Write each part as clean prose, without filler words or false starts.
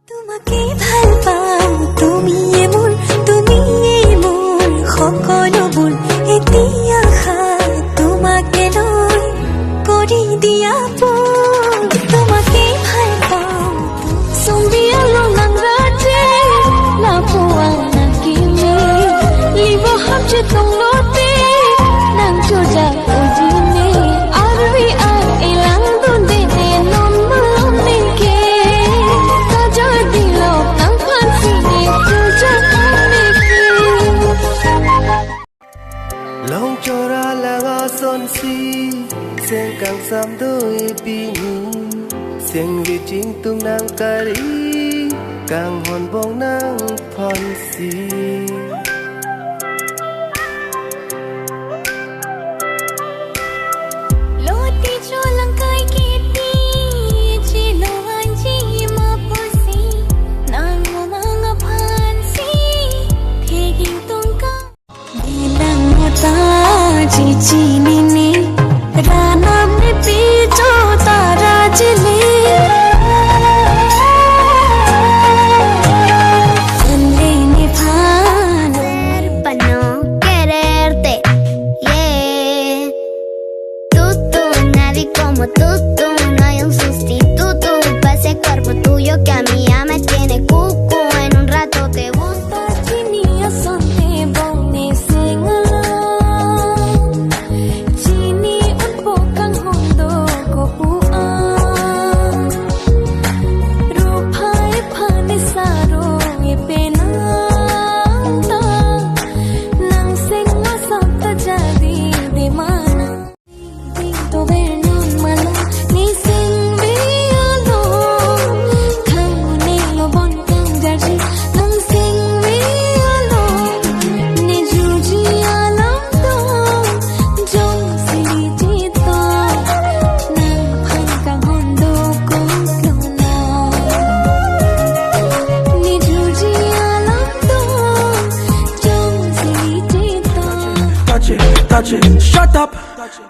তোমাকে ভাল পাওঁ তুমিয়ে মোৰ সকলোবোৰ এতিয়া তোমাকে লৈ কৰি দিয়া তোমাকে ভাল পাওঁ Sumbialo ng rati Lapuan ng kimi Libohap jitong lote Nang chuja ujini Arwi ar ilang dundine Non maluming ke Kajar dilok ng pansini Chuja kumiki Long chora langa son si Sen kang sam doi bini Sen vi ching tung nang kari Kang hon bong nang pon si Loti cholang kay kiti Chilohan chi mapusi Nang mga pansi Tiging tungka Bilang mata chichi nini Ranam ni picho tara jili Sanle ni phana Para no quererte, yeah. Nadie como tú, no hay un sustituto para ese cuerpo tuyo que a mí ya me tiene cuco. En un rato te busco. Chiniya sonte bone singala Chini unpo kang hondo ko puan Rupai phane saro ipenanta Nang singwa sabta jadi di mana Dito vernon malo ni singvialo Kang nilo bon kang jarji Nang singvialo ni juji alam do Jong sili dito Nang hanggang hondo ko klona Ni juji alam do Jong sili dito touch it, shut up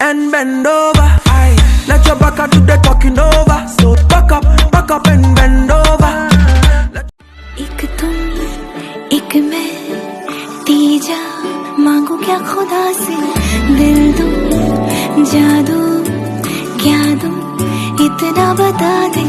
and bend over. Aye. Let your back do the talking over. So back up and bend over. एक तुम एक मैं तीजा मांगू क्या खुदा से दिल दो जादू क्या दो इतना बता दे